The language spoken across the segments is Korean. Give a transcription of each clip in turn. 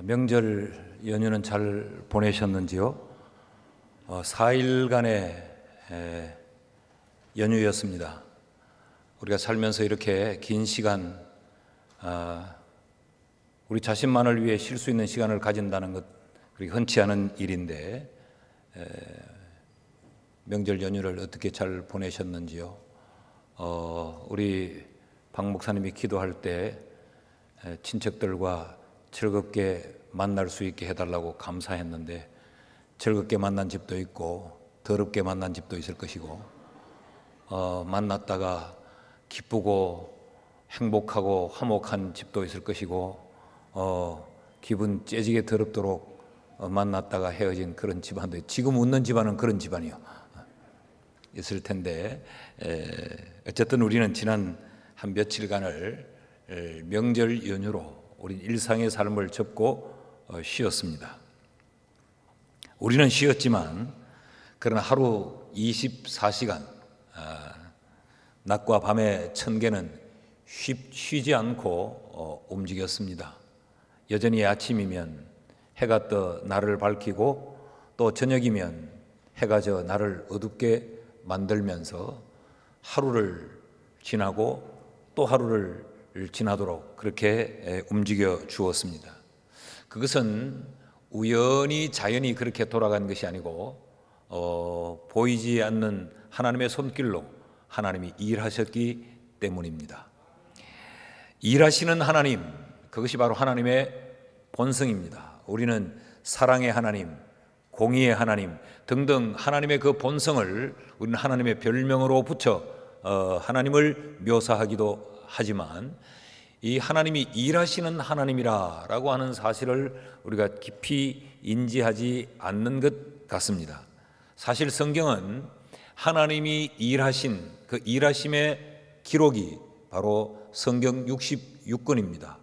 명절 연휴는 잘 보내셨는지요? 4일간의 연휴였습니다. 우리가 살면서 이렇게 긴 시간 우리 자신만을 위해 쉴 수 있는 시간을 가진다는 것 그렇게 흔치 않은 일인데 명절 연휴를 어떻게 잘 보내셨는지요? 우리 박 목사님이 기도할 때 친척들과 즐겁게 만날 수 있게 해달라고 감사했는데 즐겁게 만난 집도 있고 더럽게 만난 집도 있을 것이고 만났다가 기쁘고 행복하고 화목한 집도 있을 것이고 기분 째지게 더럽도록 만났다가 헤어진 그런 집안도 지금 웃는 집안은 그런 집안이요 있을 텐데 어쨌든 우리는 지난 한 며칠간을 명절 연휴로 우리 일상의 삶을 접고 쉬었습니다. 우리는 쉬었지만 그러나 하루 24시간 낮과 밤의 천계는 쉬지 않고 움직였습니다. 여전히 아침이면 해가 떠 날을 밝히고 또 저녁이면 해가 져 날을 어둡게 만들면서 하루를 지나고 또 하루를 지나도록 그렇게 움직여 주었습니다. 그것은 우연히 자연이 그렇게 돌아간 것이 아니고 보이지 않는 하나님의 손길로 하나님이 일하셨기 때문입니다. 일하시는 하나님, 그것이 바로 하나님의 본성입니다. 우리는 사랑의 하나님, 공의의 하나님 등등 하나님의 그 본성을 우리는 하나님의 별명으로 붙여 하나님을 묘사하기도 하지만 이 하나님이 일하시는 하나님이라고 하는 사실을 우리가 깊이 인지하지 않는 것 같습니다. 사실 성경은 하나님이 일하신 그 일하심의 기록이 바로 성경 66권입니다.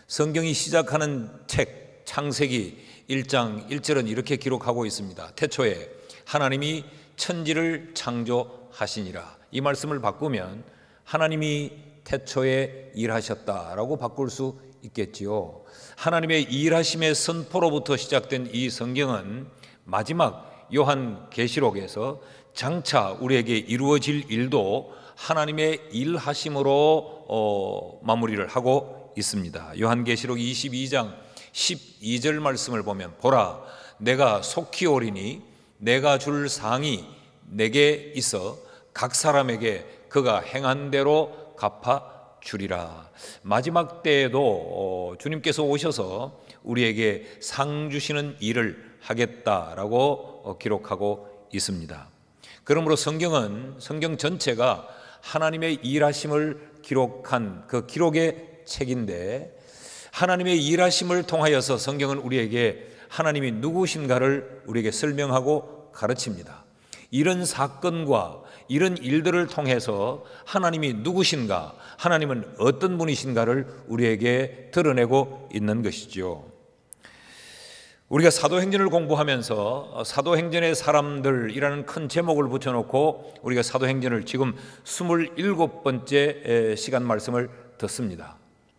성경이 시작하는 책 창세기 1장 1절은 이렇게 기록하고 있습니다. 태초에 하나님이 천지를 창조하시니라. 이 말씀을 바꾸면 하나님이 태초에 일하셨다라고 바꿀 수 있겠지요. 하나님의 일하심의 선포로부터 시작된 이 성경은 마지막 요한계시록에서 장차 우리에게 이루어질 일도 하나님의 일하심으로 마무리를 하고 있습니다. 요한계시록 22장 12절 말씀을 보면 보라 내가 속히 오리니 내가 줄 상이 내게 있어 각 사람에게 그가 행한 대로 갚아 주리라. 마지막 때에도 주님께서 오셔서 우리에게 상 주시는 일을 하겠다라고 기록하고 있습니다. 그러므로 성경은 성경 전체가 하나님의 일하심을 기록한 그 기록의 책인데 하나님의 일하심을 통하여서 성경은 우리에게 하나님이 누구신가를 우리에게 설명하고 가르칩니다. 이런 사건과 이런 일들을 통해서 하나님이 누구신가, 하나님은 어떤 분이신가를 우리에게 드러내고 있는 것이죠. 우리가 사도행전을 공부하면서 사도행전의 사람들이라는 큰 제목을 붙여놓고 우리가 사도행전을 지금 27번째 시간 말씀을 듣습니다.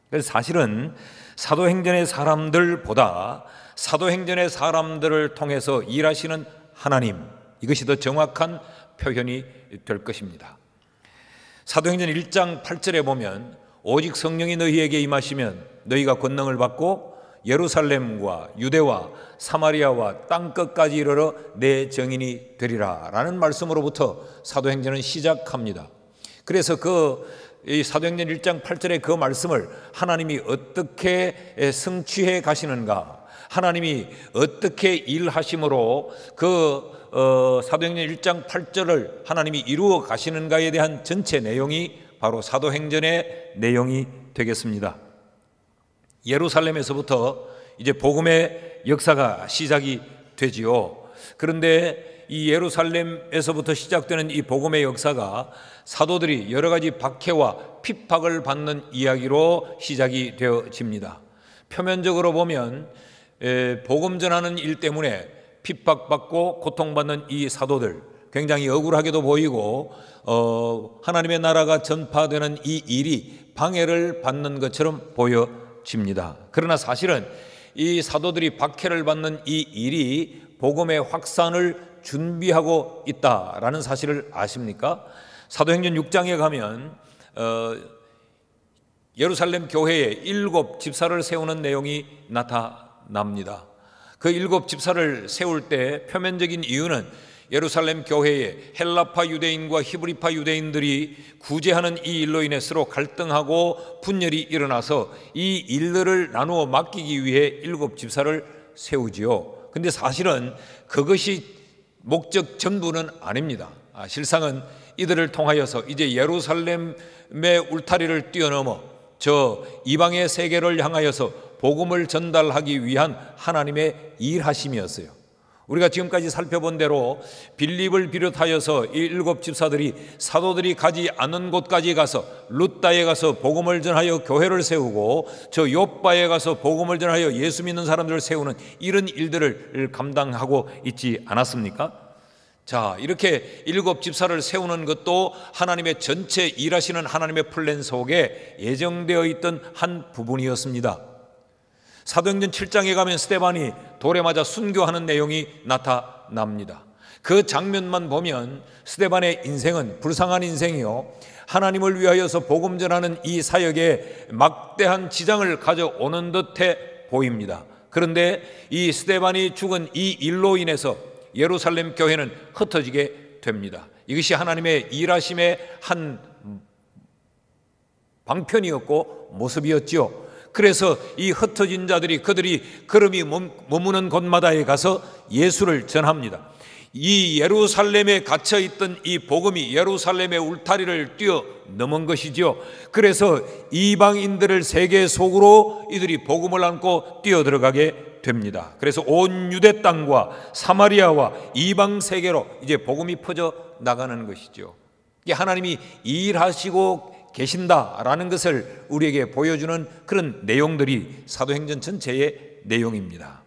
그래서 사실은 사도행전의 사람들보다 사도행전의 사람들을 통해서 일하시는 하나님, 이것이 더 정확한 표현이 될 것입니다. 사도행전 1장 8절에 보면 오직 성령이 너희에게 임하시면 너희가 권능을 받고 예루살렘과 유대와 사마리아와 땅끝까지 이르러 내 증인이 되리라 라는 말씀으로부터 사도행전은 시작합니다. 그래서 이 사도행전 1장 8절의 그 말씀을 하나님이 어떻게 성취해 가시는가, 하나님이 어떻게 일하심으로 사도행전 1장 8절을 하나님이 이루어 가시는가에 대한 전체 내용이 바로 사도행전의 내용이 되겠습니다. 예루살렘에서부터 이제 복음의 역사가 시작이 되지요. 그런데 이 예루살렘에서부터 시작되는 이 복음의 역사가 사도들이 여러 가지 박해와 핍박을 받는 이야기로 시작이 되어집니다. 표면적으로 보면 복음 전하는 일 때문에 핍박받고 고통받는 이 사도들 굉장히 억울하게도 보이고 하나님의 나라가 전파되는 이 일이 방해를 받는 것처럼 보여집니다. 그러나 사실은 이 사도들이 박해를 받는 이 일이 복음의 확산을 준비하고 있다라는 사실을 아십니까? 사도행전 6장에 가면 예루살렘 교회에 7 집사를 세우는 내용이 나타납니다. 그 7 집사를 세울 때 표면적인 이유는 예루살렘 교회에 헬라파 유대인과 히브리파 유대인들이 구제하는 이 일로 인해 서로 갈등하고 분열이 일어나서 이 일들을 나누어 맡기기 위해 7 집사를 세우지요. 근데 사실은 그것이 목적 전부는 아닙니다. 실상은 이들을 통하여서 이제 예루살렘의 울타리를 뛰어넘어 저 이방의 세계를 향하여서 복음을 전달하기 위한 하나님의 일하심이었어요. 우리가 지금까지 살펴본 대로 빌립을 비롯하여서 이 7 집사들이 사도들이 가지 않은 곳까지 가서 룻다에 가서 복음을 전하여 교회를 세우고 저 욥바에 가서 복음을 전하여 예수 믿는 사람들을 세우는 이런 일들을 감당하고 있지 않았습니까? 자, 이렇게 7 집사를 세우는 것도 하나님의 전체 일하시는 하나님의 플랜 속에 예정되어 있던 한 부분이었습니다. 사도행전 7장에 가면 스데반이 돌에 맞아 순교하는 내용이 나타납니다. 그 장면만 보면 스데반의 인생은 불쌍한 인생이요, 하나님을 위하여서 복음 전하는 이 사역에 막대한 지장을 가져오는 듯해 보입니다. 그런데 이 스데반이 죽은 이 일로 인해서 예루살렘 교회는 흩어지게 됩니다. 이것이 하나님의 일하심의 한 방편이었고 모습이었지요. 그래서 이 흩어진 자들이 그들이 걸음이 머무는 곳마다에 가서 예수를 전합니다. 이 예루살렘에 갇혀있던 이 복음이 예루살렘의 울타리를 뛰어넘은 것이죠. 그래서 이방인들을 세계 속으로 이들이 복음을 안고 뛰어들어가게 됩니다. 그래서 온 유대 땅과 사마리아와 이방 세계로 이제 복음이 퍼져 나가는 것이죠. 이게 하나님이 일하시고 계신다라는 것을 우리에게 보여주는 그런 내용들이 사도행전 전체의 내용입니다.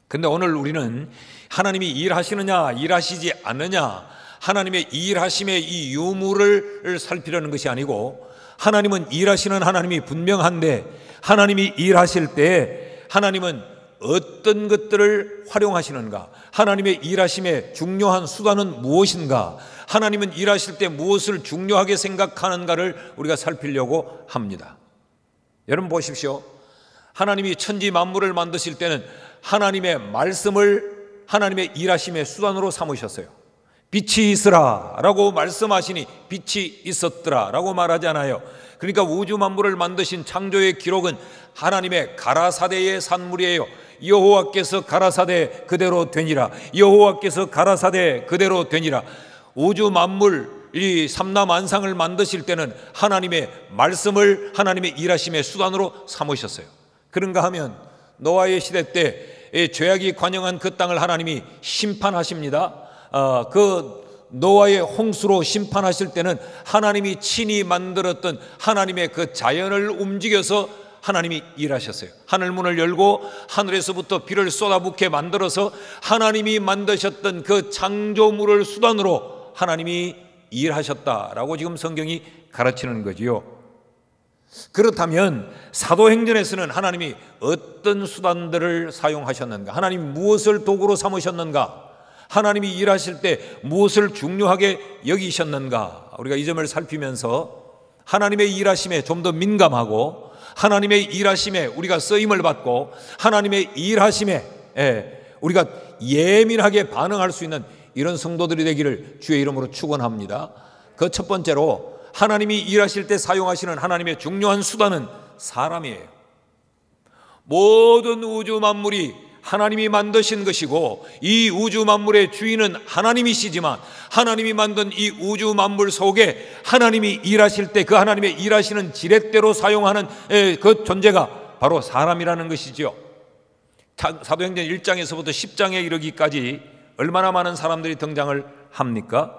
그런데 오늘 우리는 하나님이 일하시느냐 일하시지 않느냐, 하나님의 일하심의 이 유무를 살피려는 것이 아니고, 하나님은 일하시는 하나님이 분명한데 하나님이 일하실 때 하나님은 어떤 것들을 활용하시는가, 하나님의 일하심의 중요한 수단은 무엇인가, 하나님은 일하실 때 무엇을 중요하게 생각하는가를 우리가 살피려고 합니다. 여러분 보십시오. 하나님이 천지 만물을 만드실 때는 하나님의 말씀을 하나님의 일하심의 수단으로 삼으셨어요. 빛이 있으라 라고 말씀하시니 빛이 있었더라 라고 말하잖아요. 그러니까 우주 만물을 만드신 창조의 기록은 하나님의 가라사대의 산물이에요. 여호와께서 가라사대 그대로 되니라, 여호와께서 가라사대 그대로 되니라. 우주 만물 이 삼라만상을 만드실 때는 하나님의 말씀을 하나님의 일하심의 수단으로 삼으셨어요. 그런가 하면 노아의 시대 때 죄악이 관영한 그 땅을 하나님이 심판하십니다. 그 노아의 홍수로 심판하실 때는 하나님이 친히 만들었던 하나님의 그 자연을 움직여서 하나님이 일하셨어요. 하늘문을 열고 하늘에서부터 비를 쏟아붓게 만들어서 하나님이 만드셨던 그 창조물을 수단으로 하나님이 일하셨다라고 지금 성경이 가르치는 거지요. 그렇다면 사도행전에서는 하나님이 어떤 수단들을 사용하셨는가, 하나님이 무엇을 도구로 삼으셨는가, 하나님이 일하실 때 무엇을 중요하게 여기셨는가, 우리가 이 점을 살피면서 하나님의 일하심에 좀 더 민감하고 하나님의 일하심에 우리가 쓰임을 받고 하나님의 일하심에 우리가 예민하게 반응할 수 있는 이런 성도들이 되기를 주의 이름으로 축원합니다. 그 첫 번째로 하나님이 일하실 때 사용하시는 하나님의 중요한 수단은 사람이에요. 모든 우주 만물이 하나님이 만드신 것이고 이 우주 만물의 주인은 하나님이시지만 하나님이 만든 이 우주 만물 속에 하나님이 일하실 때 그 하나님의 일하시는 지렛대로 사용하는 그 존재가 바로 사람이라는 것이죠. 사도행전 1장에서부터 10장에 이르기까지 얼마나 많은 사람들이 등장을 합니까?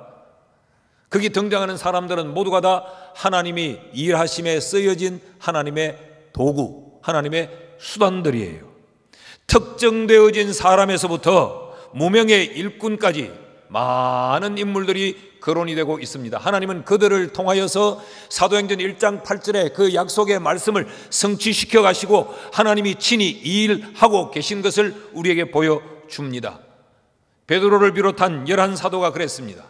거기 등장하는 사람들은 모두가 다 하나님이 일하심에 쓰여진 하나님의 도구, 하나님의 수단들이에요. 특정되어진 사람에서부터 무명의 일꾼까지 많은 인물들이 거론이 되고 있습니다. 하나님은 그들을 통하여서 사도행전 1장 8절에 그 약속의 말씀을 성취시켜 가시고 하나님이 친히 일하고 계신 것을 우리에게 보여줍니다. 베드로를 비롯한 11사도가 그랬습니다.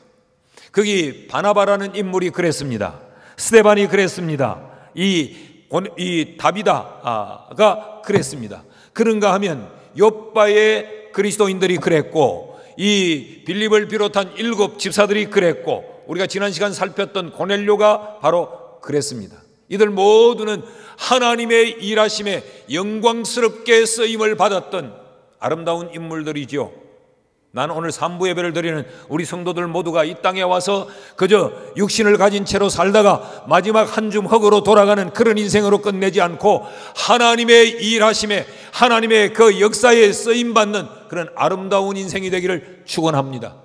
거기 바나바라는 인물이 그랬습니다. 스데반이 그랬습니다. 이 다비다가 그랬습니다. 그런가 하면 욥바의 그리스도인들이 그랬고, 이 빌립을 비롯한 7 집사들이 그랬고, 우리가 지난 시간 살폈던 고넬료가 바로 그랬습니다. 이들 모두는 하나님의 일하심에 영광스럽게 쓰임을 받았던 아름다운 인물들이지요. 나는 오늘 삼부 예배를 드리는 우리 성도들 모두가 이 땅에 와서 그저 육신을 가진 채로 살다가 마지막 한 줌 흙으로 돌아가는 그런 인생으로 끝내지 않고 하나님의 일하심에, 하나님의 그 역사에 쓰임받는 그런 아름다운 인생이 되기를 축원합니다.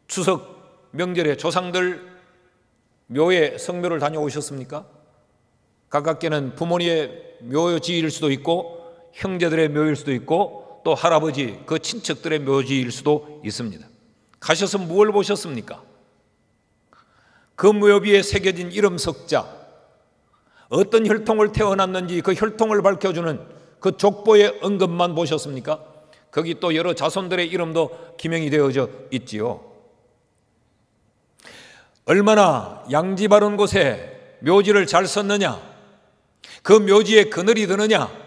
추석 명절에 조상들 묘에 성묘를 다녀오셨습니까? 가깝게는 부모님의 묘지일 수도 있고 형제들의 묘일 수도 있고 또 할아버지 그 친척들의 묘지일 수도 있습니다. 가셔서 무엇을 보셨습니까? 그 묘비에 새겨진 이름 석자, 어떤 혈통을 태어났는지 그 혈통을 밝혀주는 그 족보의 언급만 보셨습니까? 거기 또 여러 자손들의 이름도 기명이 되어져 있지요. 얼마나 양지 바른 곳에 묘지를 잘 썼느냐, 그 묘지에 그늘이 드느냐,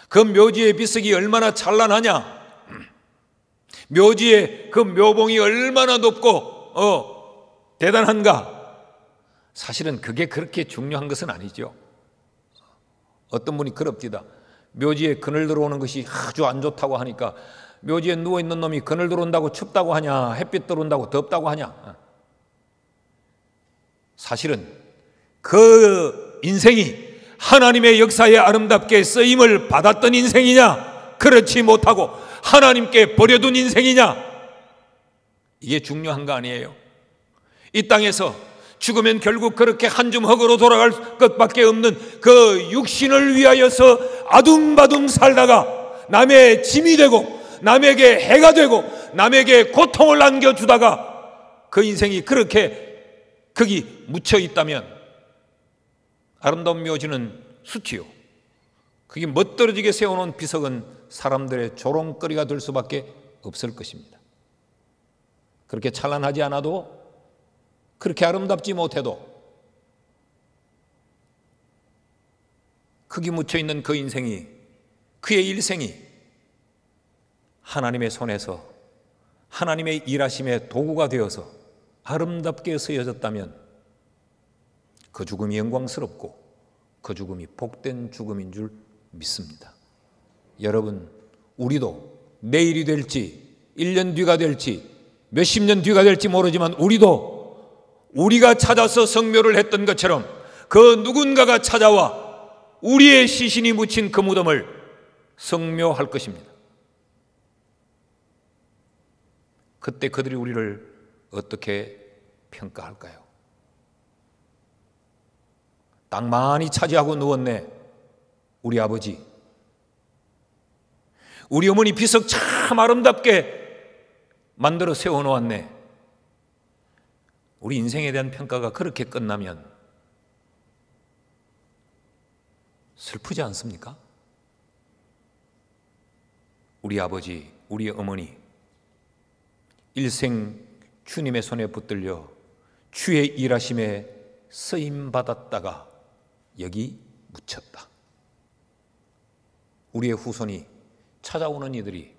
그 묘지의 비석이 얼마나 찬란하냐, 묘지의 그 묘봉이 얼마나 높고 대단한가. 사실은 그게 그렇게 중요한 것은 아니죠. 어떤 분이 그럽디다. 묘지에 그늘 들어오는 것이 아주 안 좋다고 하니까 묘지에 누워있는 놈이 그늘 들어온다고 춥다고 하냐, 햇빛 들어온다고 덥다고 하냐. 사실은 그 인생이 하나님의 역사에 아름답게 쓰임을 받았던 인생이냐, 그렇지 못하고 하나님께 버려둔 인생이냐, 이게 중요한 거 아니에요. 이 땅에서 죽으면 결국 그렇게 한 줌 흙으로 돌아갈 것밖에 없는 그 육신을 위하여서 아둥바둥 살다가 남의 짐이 되고 남에게 해가 되고 남에게 고통을 안겨주다가 그 인생이 그렇게 거기 묻혀 있다면 아름다운 묘지는 수치요, 그게 멋들어지게 세워놓은 비석은 사람들의 조롱거리가 될 수밖에 없을 것입니다. 그렇게 찬란하지 않아도, 그렇게 아름답지 못해도 거기 묻혀있는 그 인생이, 그의 일생이 하나님의 손에서 하나님의 일하심의 도구가 되어서 아름답게 쓰여졌다면 그 죽음이 영광스럽고 그 죽음이 복된 죽음인 줄 믿습니다. 여러분, 우리도 내일이 될지 1년 뒤가 될지 몇십 년 뒤가 될지 모르지만 우리가 찾아서 성묘를 했던 것처럼 그 누군가가 찾아와 우리의 시신이 묻힌 그 무덤을 성묘할 것입니다. 그때 그들이 우리를 어떻게 평가할까요? 땅 많이 차지하고 누웠네, 우리 아버지. 우리 어머니 비석 참 아름답게 만들어 세워놓았네. 우리 인생에 대한 평가가 그렇게 끝나면 슬프지 않습니까? 우리 아버지, 우리 어머니 일생 주님의 손에 붙들려 주의 일하심에 쓰임받았다가 여기 묻혔다. 우리의 후손이 찾아오는 이들이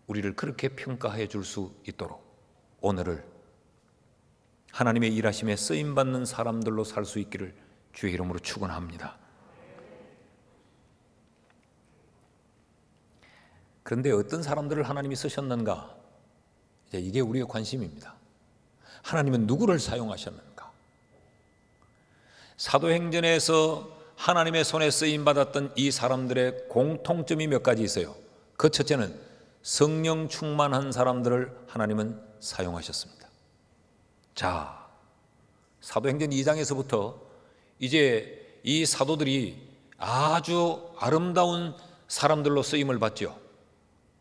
우리를 그렇게 평가해 줄 수 있도록 오늘을 하나님의 일하심에 쓰임받는 사람들로 살 수 있기를 주의 이름으로 축원합니다. 그런데 어떤 사람들을 하나님이 쓰셨는가? 이게 우리의 관심입니다. 하나님은 누구를 사용하셨는가? 사도행전에서 하나님의 손에 쓰임받았던 이 사람들의 공통점이 몇 가지 있어요. 그 첫째는 성령 충만한 사람들을 하나님은 사용하셨습니다. 자, 사도행전 2장에서부터 이제 이 사도들이 아주 아름다운 사람들로 쓰임을 받죠.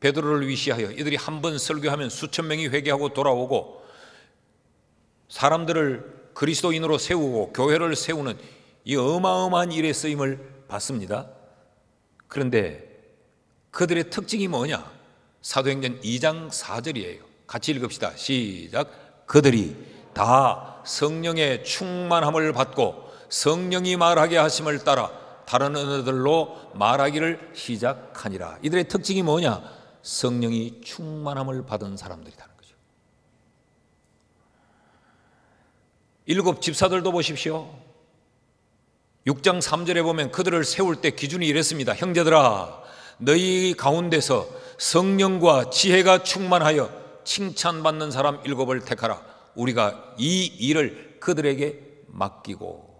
베드로를 위시하여 이들이 한 번 설교하면 수천 명이 회개하고 돌아오고 사람들을 그리스도인으로 세우고 교회를 세우는 이 어마어마한 일에 쓰임을 받습니다. 그런데 그들의 특징이 뭐냐? 사도행전 2장 4절이에요. 같이 읽읍시다. 시작. 그들이 다 성령의 충만함을 받고 성령이 말하게 하심을 따라 다른 언어들로 말하기를 시작하니라. 이들의 특징이 뭐냐? 성령이 충만함을 받은 사람들이라는 거죠. 일곱 집사들도 보십시오. 6장 3절에 보면 그들을 세울 때 기준이 이랬습니다. 형제들아, 너희 가운데서 성령과 지혜가 충만하여 칭찬받는 사람 7을 택하라. 우리가 이 일을 그들에게 맡기고,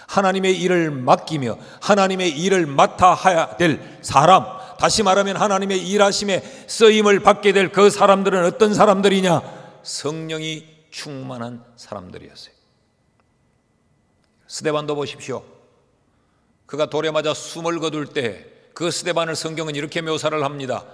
하나님의 일을 맡기며 하나님의 일을 맡아야 될 사람, 다시 말하면 하나님의 일하심에 쓰임을 받게 될 그 사람들은 어떤 사람들이냐? 성령이 충만한 사람들이었어요. 스데반도 보십시오. 그가 돌에 맞아 숨을 거둘 때 그 스데반을 성경은 이렇게 묘사를 합니다.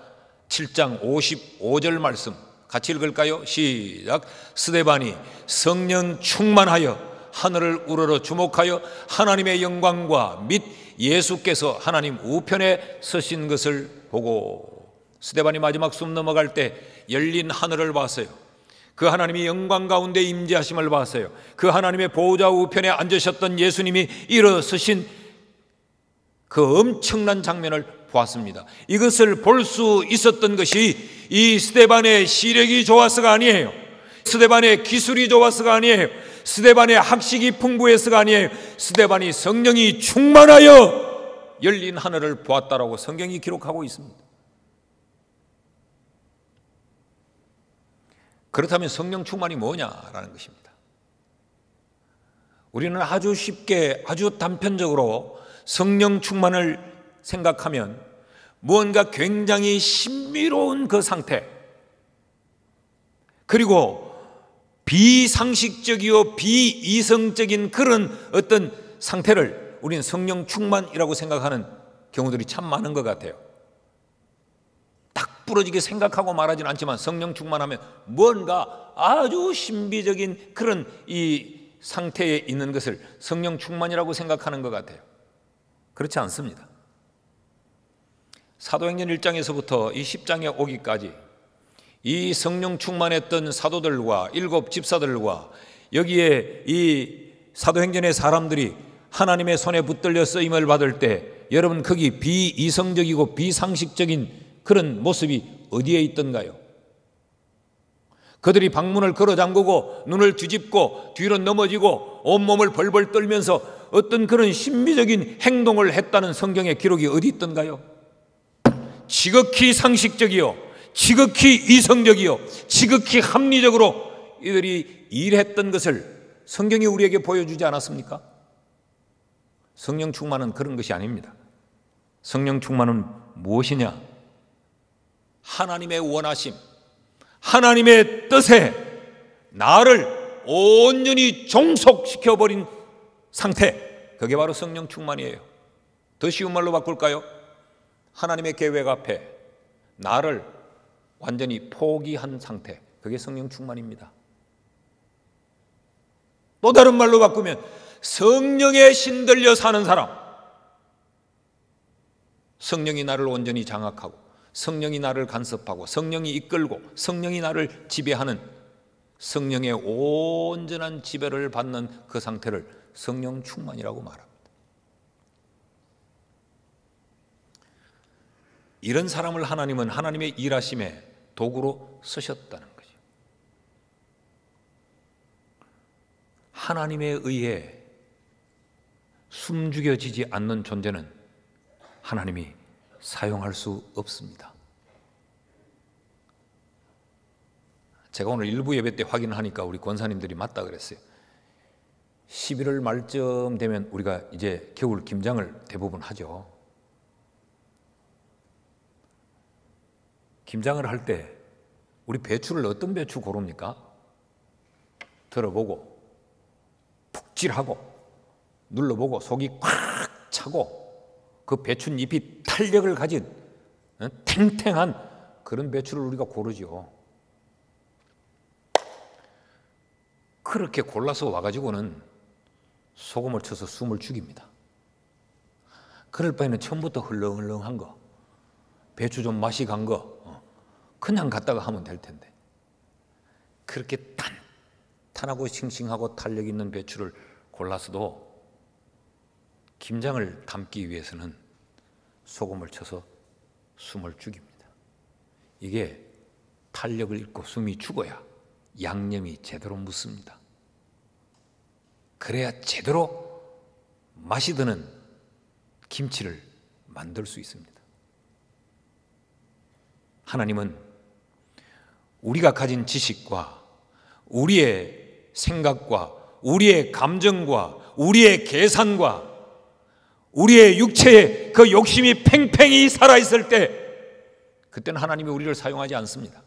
7장 55절 말씀 같이 읽을까요? 시작. 스데반이 성령 충만하여 하늘을 우러러 주목하여 하나님의 영광과 및 예수께서 하나님 우편에 서신 것을 보고, 스데반이 마지막 숨 넘어갈 때 열린 하늘을 봤어요. 그 하나님이 영광 가운데 임재하심을 봤어요. 그 하나님의 보호자 우편에 앉으셨던 예수님이 일어서신 그 엄청난 장면을 보았습니다. 이것을 볼 수 있었던 것이 이 스데반의 시력이 좋아서가 아니에요. 스데반의 기술이 좋아서가 아니에요. 스데반의 학식이 풍부해서가 아니에요. 스데반이 성령이 충만하여 열린 하늘을 보았다라고 성경이 기록하고 있습니다. 그렇다면 성령 충만이 뭐냐라는 것입니다. 우리는 아주 쉽게 아주 단편적으로 성령 충만을 생각하면 무언가 굉장히 신비로운 그 상태, 그리고 비상식적이요 비이성적인 그런 어떤 상태를 우리는 성령 충만이라고 생각하는 경우들이 참 많은 것 같아요. 딱 부러지게 생각하고 말하지는 않지만 성령 충만하면 뭔가 아주 신비적인 그런 이 상태에 있는 것을 성령 충만이라고 생각하는 것 같아요. 그렇지 않습니다. 사도행전 1장에서부터 이 10장에 오기까지 이 성령 충만했던 사도들과 7 집사들과 여기에 이 사도행전의 사람들이 하나님의 손에 붙들려 쓰임을 받을 때 여러분 거기 비이성적이고 비상식적인 그런 모습이 어디에 있던가요? 그들이 방문을 걸어 잠그고 눈을 뒤집고 뒤로 넘어지고 온몸을 벌벌 떨면서 어떤 그런 신비적인 행동을 했다는 성경의 기록이 어디 있던가요? 지극히 상식적이요, 지극히 이성적이요, 지극히 합리적으로 이들이 일했던 것을 성경이 우리에게 보여주지 않았습니까? 성령 충만은 그런 것이 아닙니다. 성령 충만은 무엇이냐? 하나님의 원하심, 하나님의 뜻에 나를 온전히 종속시켜버린 상태, 그게 바로 성령 충만이에요. 더 쉬운 말로 바꿀까요? 하나님의 계획 앞에 나를 완전히 포기한 상태, 그게 성령 충만입니다. 또 다른 말로 바꾸면 성령에 신들려 사는 사람, 성령이 나를 온전히 장악하고 성령이 나를 간섭하고 성령이 이끌고 성령이 나를 지배하는 성령의 온전한 지배를 받는 그 상태를 성령 충만이라고 말합니다. 이런 사람을 하나님은 하나님의 일하심에 도구로 쓰셨다는 거죠. 하나님에 의해 숨죽여지지 않는 존재는 하나님이 사용할 수 없습니다. 제가 오늘 일부 예배 때 확인을 하니까 우리 권사님들이 맞다 그랬어요. 11월 말쯤 되면 우리가 이제 겨울 김장을 대부분 하죠. 김장을 할 때 우리 배추를 어떤 배추 고릅니까? 들어보고 푹질하고 눌러보고 속이 꽉 차고 그 배춧잎이 탄력을 가진 탱탱한 그런 배추를 우리가 고르죠. 그렇게 골라서 와가지고는 소금을 쳐서 숨을 죽입니다. 그럴 바에는 처음부터 흘렁흘렁한 거, 배추 좀 맛이 간 거 그냥 갖다가 하면 될 텐데, 그렇게 탄탄하고 싱싱하고 탄력 있는 배추를 골라서도 김장을 담기 위해서는 소금을 쳐서 숨을 죽입니다. 이게 탄력을 잃고 숨이 죽어야 양념이 제대로 묻습니다. 그래야 제대로 맛이 드는 김치를 만들 수 있습니다. 하나님은 우리가 가진 지식과 우리의 생각과 우리의 감정과 우리의 계산과 우리의 육체에 그 욕심이 팽팽히 살아있을 때, 그때는 하나님이 우리를 사용하지 않습니다.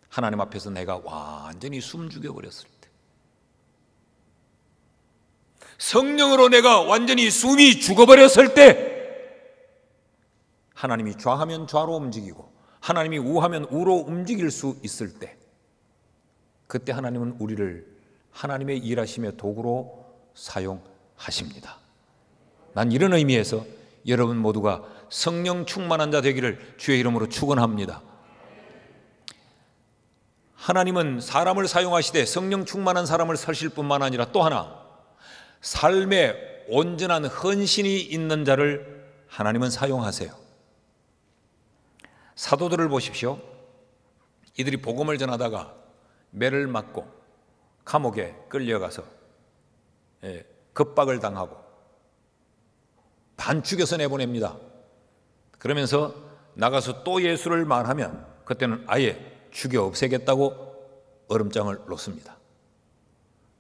하나님 앞에서 내가 완전히 숨 죽여버렸을 때, 성령으로 내가 완전히 숨이 죽어버렸을 때, 하나님이 좌하면 좌로 움직이고 하나님이 우하면 우로 움직일 수 있을 때, 그때 하나님은 우리를 하나님의 일하심의 도구로 사용하십니다. 난 이런 의미에서 여러분 모두가 성령 충만한 자 되기를 주의 이름으로 축원합니다. 하나님은 사람을 사용하시되 성령 충만한 사람을 쓰실 뿐만 아니라 또 하나, 삶에 온전한 헌신이 있는 자를 하나님은 사용하세요. 사도들을 보십시오. 이들이 복음을 전하다가 매를 맞고 감옥에 끌려가서 겁박을 당하고 반 죽여서 내보냅니다. 그러면서 나가서 또 예수를 말하면 그때는 아예 죽여 없애겠다고 얼음장을 놓습니다.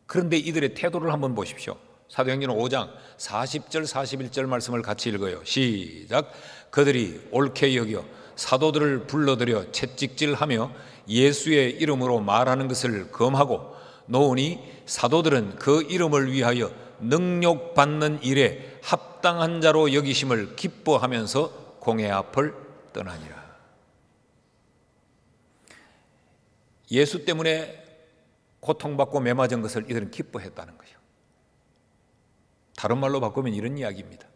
그런데 이들의 태도를 한번 보십시오. 사도행전 5장 40절 41절 말씀을 같이 읽어요. 시작. 그들이 옳게 여겨 사도들을 불러들여 채찍질하며 예수의 이름으로 말하는 것을 금하고 노우니 사도들은 그 이름을 위하여 능욕받는 일에 합당한 자로 여기심을 기뻐하면서 공회 앞을 떠나니라. 예수 때문에 고통받고 매맞은 것을 이들은 기뻐했다는 거예요. 다른 말로 바꾸면 이런 이야기입니다.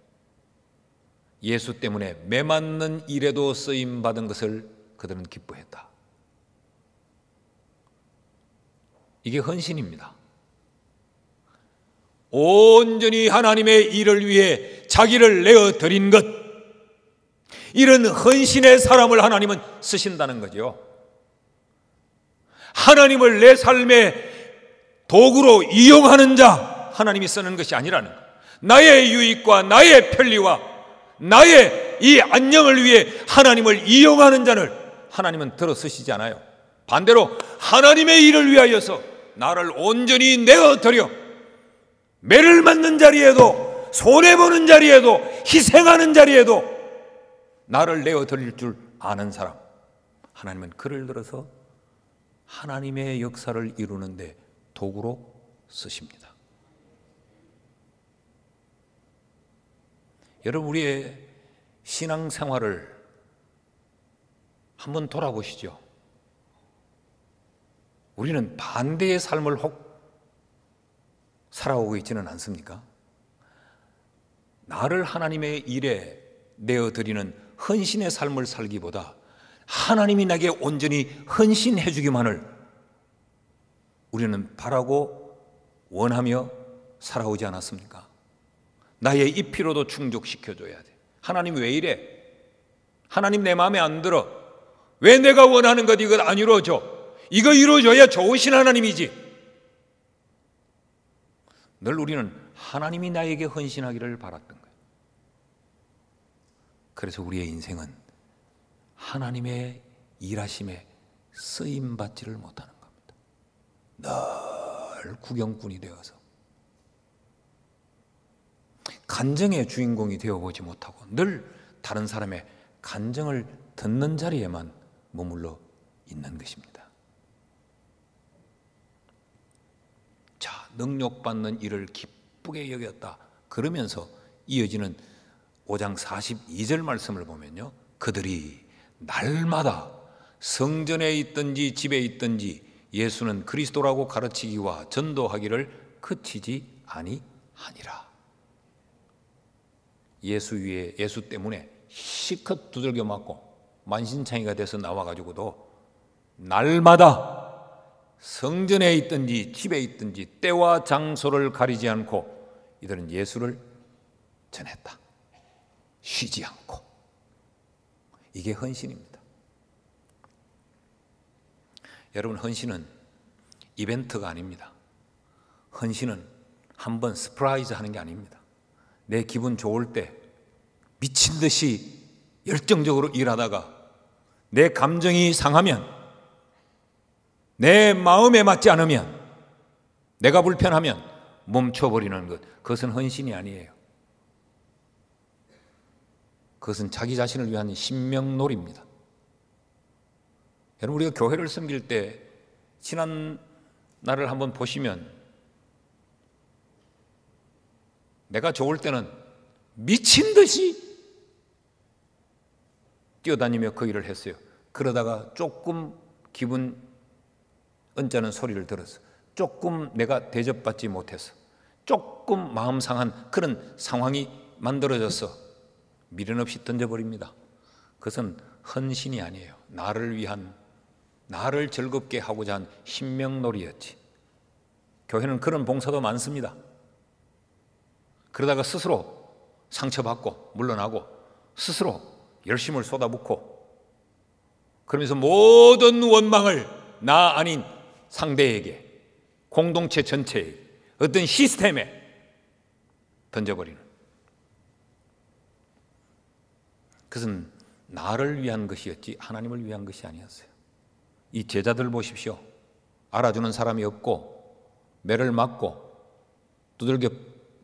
예수 때문에 매맞는 일에도 쓰임받은 것을 그들은 기뻐했다. 이게 헌신입니다. 온전히 하나님의 일을 위해 자기를 내어드린 것, 이런 헌신의 사람을 하나님은 쓰신다는 거죠. 하나님을 내 삶의 도구로 이용하는 자 하나님이 쓰는 것이 아니라는 것. 나의 유익과 나의 편리와 나의 이 안녕을 위해 하나님을 이용하는 자를 하나님은 들어 쓰시지 않아요. 반대로 하나님의 일을 위하여서 나를 온전히 내어드려 매를 맞는 자리에도, 손해보는 자리에도, 희생하는 자리에도 나를 내어드릴 줄 아는 사람, 하나님은 그를 들어서 하나님의 역사를 이루는데 도구로 쓰십니다. 여러분, 우리의 신앙생활을 한번 돌아보시죠. 우리는 반대의 삶을 혹 살아오고 있지는 않습니까? 나를 하나님의 일에 내어드리는 헌신의 삶을 살기보다 하나님이 나에게 온전히 헌신해 주기만을 우리는 바라고 원하며 살아오지 않았습니까? 나의 이 필요도 충족시켜줘야 돼. 하나님 왜 이래? 하나님 내 마음에 안 들어. 왜 내가 원하는 것 이것 안 이루어져? 이거 이루어져야 좋으신 하나님이지. 늘 우리는 하나님이 나에게 헌신하기를 바랐던 거예요. 그래서 우리의 인생은 하나님의 일하심에 쓰임받지를 못하는 겁니다. 늘 구경꾼이 되어서 간증의 주인공이 되어보지 못하고 늘 다른 사람의 간증을 듣는 자리에만 머물러 있는 것입니다. 자, 능욕받는 일을 기쁘게 여겼다. 그러면서 이어지는 5장 42절 말씀을 보면요, 그들이 날마다 성전에 있든지 집에 있든지 예수는 그리스도라고 가르치기와 전도하기를 그치지 아니하니라. 예수 위에, 예수 때문에 실컷 두들겨 맞고 만신창이가 돼서 나와가지고도 날마다 성전에 있든지 집에 있든지 때와 장소를 가리지 않고 이들은 예수를 전했다. 쉬지 않고. 이게 헌신입니다. 여러분, 헌신은 이벤트가 아닙니다. 헌신은 한번 서프라이즈 하는 게 아닙니다. 내 기분 좋을 때 미친 듯이 열정적으로 일하다가 내 감정이 상하면, 내 마음에 맞지 않으면, 내가 불편하면 멈춰버리는 것, 그것은 헌신이 아니에요. 그것은 자기 자신을 위한 신명놀이입니다. 여러분, 우리가 교회를 섬길 때 지난 날을 한번 보시면 내가 좋을 때는 미친 듯이 뛰어다니며 그 일을 했어요. 그러다가 조금 기분 언짢은 소리를 들어서, 조금 내가 대접받지 못해서, 조금 마음 상한 그런 상황이 만들어져서 미련 없이 던져버립니다. 그것은 헌신이 아니에요. 나를 위한, 나를 즐겁게 하고자 한 신명놀이였지. 교회는 그런 봉사도 많습니다. 그러다가 스스로 상처받고 물러나고 스스로 열심을 쏟아붓고, 그러면서 모든 원망을 나 아닌 상대에게, 공동체 전체에, 어떤 시스템에 던져버리는, 그것은 나를 위한 것이었지 하나님을 위한 것이 아니었어요. 이 제자들 보십시오. 알아주는 사람이 없고 매를 맞고 두들겨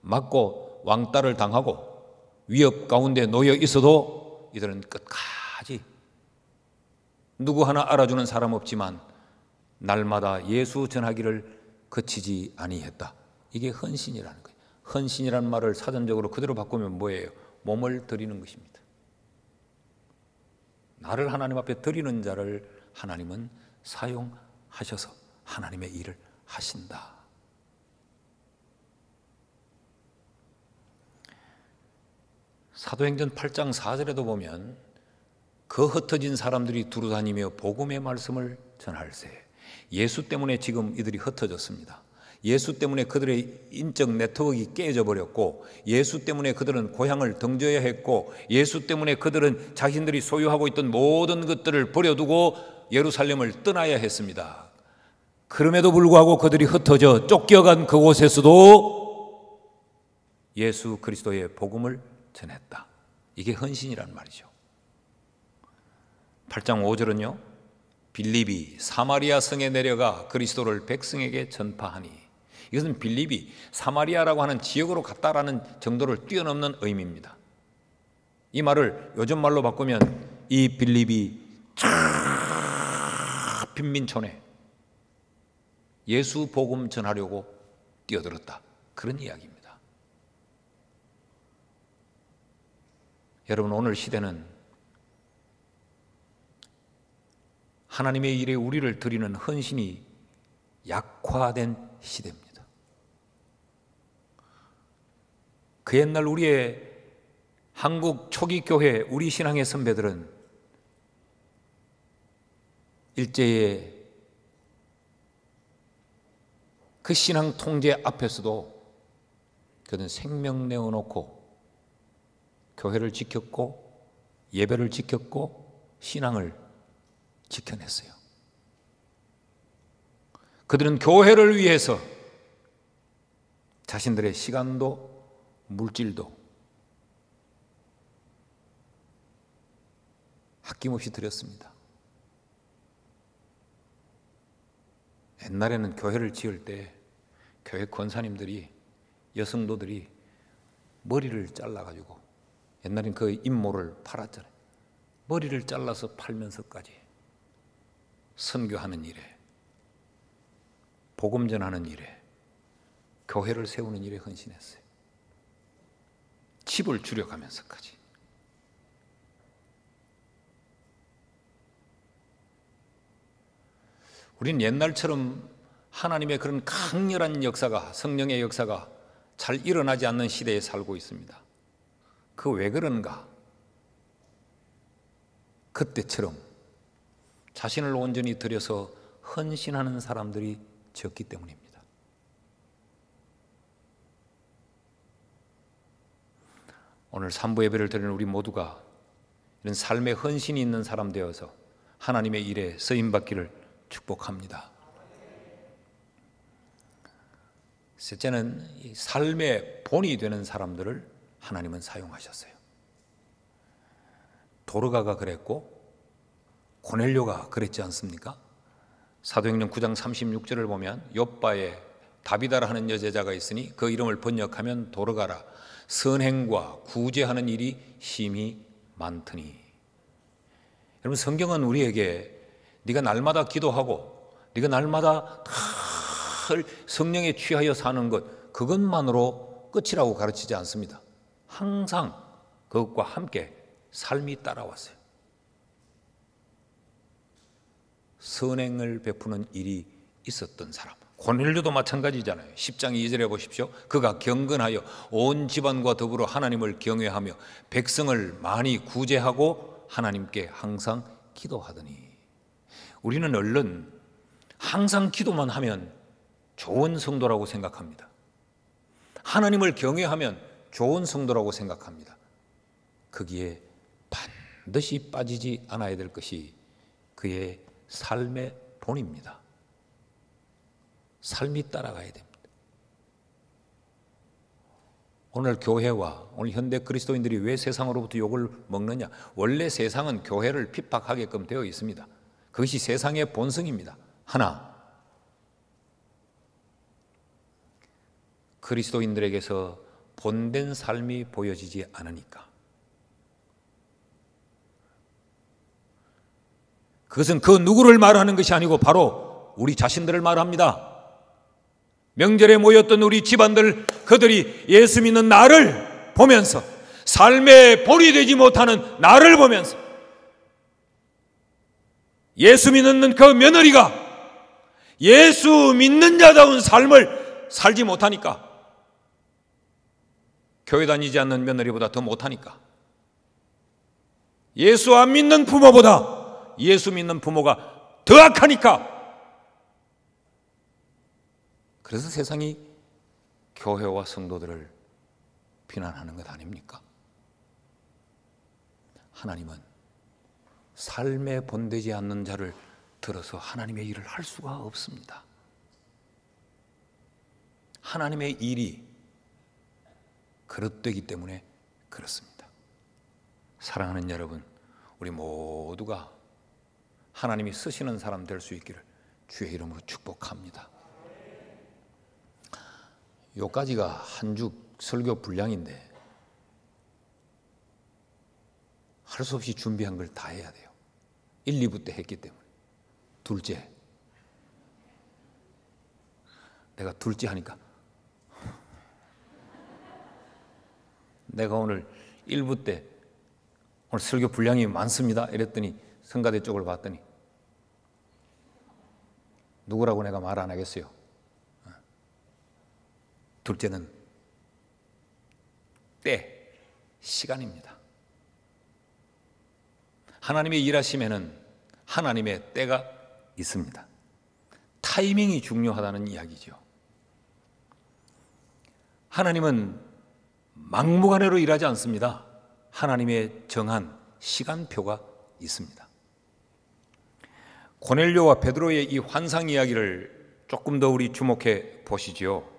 맞고 왕따를 당하고 위협 가운데 놓여 있어도 이들은 끝까지 누구 하나 알아주는 사람 없지만 날마다 예수 전하기를 그치지 아니했다. 이게 헌신이라는 거예요. 헌신이라는 말을 사전적으로 그대로 바꾸면 뭐예요? 몸을 드리는 것입니다. 나를 하나님 앞에 드리는 자를 하나님은 사용하셔서 하나님의 일을 하신다. 사도행전 8장 4절에도 보면 그 흩어진 사람들이 두루다니며 복음의 말씀을 전할세. 예수 때문에 지금 이들이 흩어졌습니다. 예수 때문에 그들의 인적 네트워크가 깨져 버렸고, 예수 때문에 그들은 고향을 등져야 했고, 예수 때문에 그들은 자신들이 소유하고 있던 모든 것들을 버려두고 예루살렘을 떠나야 했습니다. 그럼에도 불구하고 그들이 흩어져 쫓겨간 그곳에서도 예수 그리스도의 복음을 전했다. 이게 헌신이란 말이죠. 8장 5절은요, 빌립이 사마리아 성에 내려가 그리스도를 백성에게 전파하니, 이것은 빌립이 사마리아라고 하는 지역으로 갔다라는 정도를 뛰어넘는 의미입니다. 이 말을 요즘 말로 바꾸면 이 빌립이 빈민촌에 예수 복음 전하려고 뛰어들었다, 그런 이야기입니다. 여러분, 오늘 시대는 하나님의 일에 우리를 드리는 헌신이 약화된 시대입니다. 그 옛날 우리의 한국 초기 교회, 우리 신앙의 선배들은 일제의 그 신앙 통제 앞에서도 그들은 생명 내어놓고 교회를 지켰고 예배를 지켰고 신앙을 지켜냈어요. 그들은 교회를 위해서 자신들의 시간도 물질도 아낌없이 드렸습니다. 옛날에는 교회를 지을 때 교회 권사님들이, 여성도들이 머리를 잘라가지고, 옛날엔 그 인모를 팔았잖아요. 머리를 잘라서 팔면서까지 선교하는 일에, 복음 전하는 일에, 교회를 세우는 일에 헌신했어요. 집을 줄여가면서까지. 우리는 옛날처럼 하나님의 그런 강렬한 역사가, 성령의 역사가 잘 일어나지 않는 시대에 살고 있습니다. 그 왜 그런가? 그때처럼 자신을 온전히 들여서 헌신하는 사람들이 적기 때문입니다. 오늘 삼부 예배를 드리는 우리 모두가 이런 삶의 헌신이 있는 사람 되어서 하나님의 일에 쓰임받기를 축복합니다. 셋째는 이 삶의 본이 되는 사람들을 하나님은 사용하셨어요. 도르가가 그랬고 고넬료가 그랬지 않습니까? 사도행전 9장 36절을 보면 욥바에 다비다라 하는 여제자가 있으니 그 이름을 번역하면 도르가라. 선행과 구제하는 일이 심히 많더니. 여러분, 성경은 우리에게 네가 날마다 기도하고 네가 날마다 늘 성령에 취하여 사는 것, 그것만으로 끝이라고 가르치지 않습니다. 항상 그것과 함께 삶이 따라왔어요. 선행을 베푸는 일이 있었던 사람. 고넬료도 마찬가지잖아요. 10장 2절에 보십시오. 그가 경건하여 온 집안과 더불어 하나님을 경외하며 백성을 많이 구제하고 하나님께 항상 기도하더니. 우리는 얼른 항상 기도만 하면 좋은 성도라고 생각합니다. 하나님을 경외하면 좋은 성도라고 생각합니다. 거기에 반드시 빠지지 않아야 될 것이 그의 삶의 본입니다. 삶이 따라가야 됩니다. 오늘 교회와 오늘 현대 그리스도인들이 왜 세상으로부터 욕을 먹느냐? 원래 세상은 교회를 핍박하게끔 되어 있습니다. 그것이 세상의 본성입니다. 하나, 그리스도인들에게서 본된 삶이 보여지지 않으니까. 그것은 그 누구를 말하는 것이 아니고 바로 우리 자신들을 말합니다. 명절에 모였던 우리 집안들, 그들이 예수 믿는 나를 보면서, 삶의 본이 되지 못하는 나를 보면서, 예수 믿는 그 며느리가 예수 믿는 자다운 삶을 살지 못하니까, 교회 다니지 않는 며느리보다 더 못하니까, 예수 안 믿는 부모보다 예수 믿는 부모가 더 악하니까, 그래서 세상이 교회와 성도들을 비난하는 것 아닙니까? 하나님은 삶에 본되지 않는 자를 들어서 하나님의 일을 할 수가 없습니다. 하나님의 일이 그릇되기 때문에 그렇습니다. 사랑하는 여러분, 우리 모두가 하나님이 쓰시는 사람 될 수 있기를 주의 이름으로 축복합니다. 요까지가 한 주 설교 분량인데 할 수 없이 준비한 걸 다 해야 돼요. 1, 2부 때 했기 때문에. 둘째, 내가 둘째 하니까 내가 오늘 1부 때 오늘 설교 분량이 많습니다 이랬더니 성가대 쪽을 봤더니 누구라고 내가 말 안 하겠어요. 둘째는 때, 시간입니다. 하나님의 일하심에는 하나님의 때가 있습니다. 타이밍이 중요하다는 이야기죠. 하나님은 막무가내로 일하지 않습니다. 하나님의 정한 시간표가 있습니다. 고넬료와 베드로의 이 환상 이야기를 조금 더 우리 주목해 보시죠.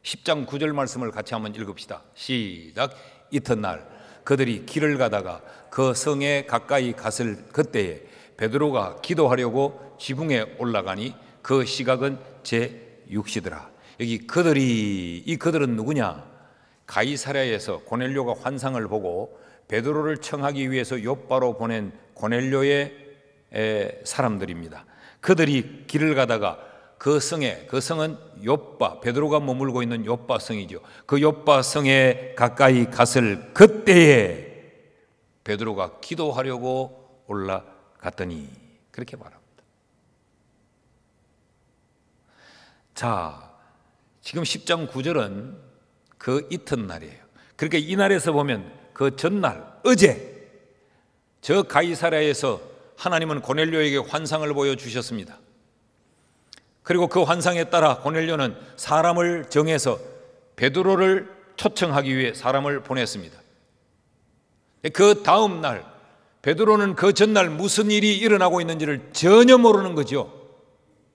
10장 9절 말씀을 같이 한번 읽읍시다. 시작. 이튿날 그들이 길을 가다가 그 성에 가까이 갔을 그때에 베드로가 기도하려고 지붕에 올라가니 그 시각은 제6시더라. 여기 이 그들은 누구냐? 가이사랴에서 고넬료가 환상을 보고 베드로를 청하기 위해서 욥바로 보낸 고넬료의 사람들입니다. 그들이 길을 가다가 그 성은 욥바, 베드로가 머물고 있는 욥바 성이죠. 그 욥바 성에 가까이 갔을 그때에 베드로가 기도하려고 올라갔더니, 그렇게 말합니다. 자, 지금 10장 9절은 그 이튿날이에요. 그러니까 이 날에서 보면 그 전날, 어제 저 가이사랴에서 하나님은 고넬료에게 환상을 보여주셨습니다. 그리고 그 환상에 따라 고넬료는 사람을 정해서 베드로를 초청하기 위해 사람을 보냈습니다. 그 다음 날 베드로는 그 전날 무슨 일이 일어나고 있는지를 전혀 모르는 거죠.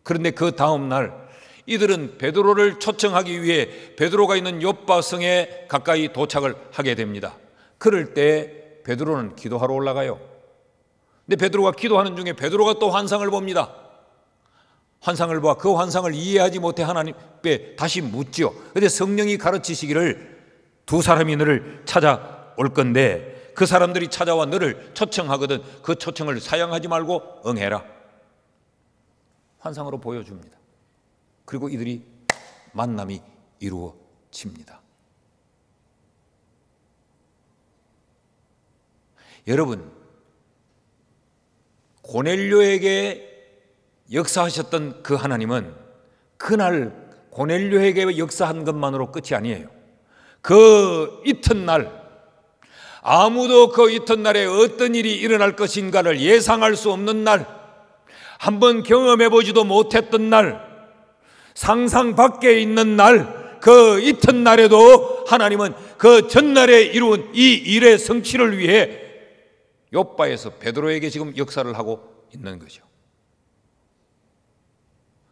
그런데 그 다음 날 이들은 베드로를 초청하기 위해 베드로가 있는 욥바성에 가까이 도착을 하게 됩니다. 그럴 때 베드로는 기도하러 올라가요. 근데 베드로가 기도하는 중에 베드로가 또 환상을 봅니다. 환상을 봐 그 환상을 이해하지 못해 하나님께 다시 묻죠. 그런데 성령이 가르치시기를 두 사람이 너를 찾아올 건데 그 사람들이 찾아와 너를 초청하거든 그 초청을 사양하지 말고 응해라. 환상으로 보여줍니다. 그리고 이들이 만남이 이루어집니다. 여러분, 고넬료에게 역사하셨던 그 하나님은 그날 고넬료에게 역사한 것만으로 끝이 아니에요. 그 이튿날 아무도 그 이튿날에 어떤 일이 일어날 것인가를 예상할 수 없는 날, 한번 경험해보지도 못했던 날, 상상 밖에 있는 날, 그 이튿날에도 하나님은 그 전날에 이룬 이 일의 성취를 위해 욥바에서 베드로에게 지금 역사를 하고 있는 거죠.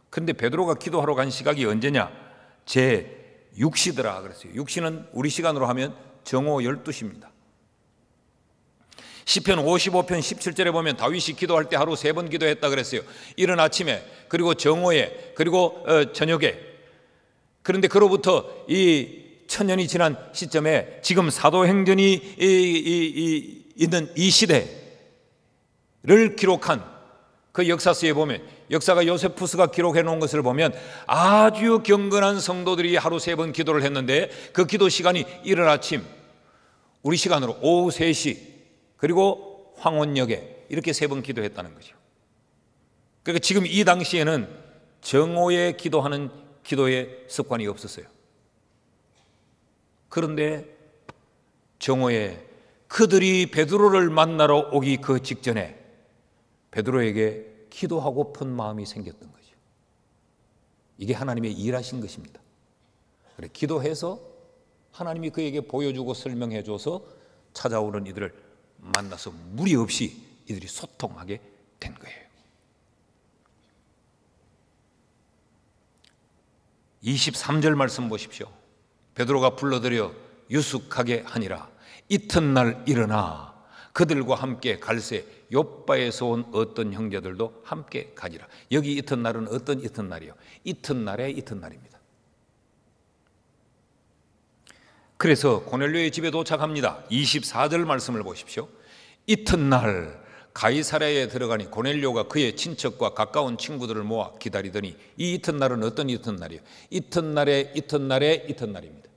그런데 베드로가 기도하러 간 시각이 언제냐? 제6시더라 그랬어요. 6시는 우리 시간으로 하면 정오 12시입니다. 시편 55편 17절에 보면 다윗이 기도할 때 하루 3번 기도했다 그랬어요. 이른 아침에, 그리고 정오에, 그리고 저녁에. 그런데 그로부터 이 천년이 지난 시점에 지금 사도행전이 있는 이 시대를 기록한 그 역사서에 보면, 역사가 요세푸스가 기록해 놓은 것을 보면 아주 경건한 성도들이 하루 3번 기도를 했는데 그 기도 시간이 이른 아침, 우리 시간으로 오후 3시, 그리고 황혼역에 이렇게 3번 기도했다는 거죠. 그러니까 지금 이 당시에는 정오에 기도하는 기도의 습관이 없었어요. 그런데 정오에 그들이 베드로를 만나러 오기 그 직전에 베드로에게 기도하고픈 마음이 생겼던 거죠. 이게 하나님의 일하신 것입니다. 그래, 기도해서 하나님이 그에게 보여주고 설명해줘서 찾아오는 이들을 만나서 무리 없이 이들이 소통하게 된 거예요. 23절 말씀 보십시오. 베드로가 불러들여 유숙하게 하니라. 이튿날 일어나 그들과 함께 갈새 욥바에서 온 어떤 형제들도 함께 가니라. 여기 이튿날은 어떤 이튿날이요? 이튿날의 이튿날입니다. 그래서 고넬료의 집에 도착합니다. 24절 말씀을 보십시오. 이튿날 가이사랴에 들어가니 고넬료가 그의 친척과 가까운 친구들을 모아 기다리더니, 이 이튿날은 어떤 이튿날이요? 이튿날의 이튿날의 이튿날입니다.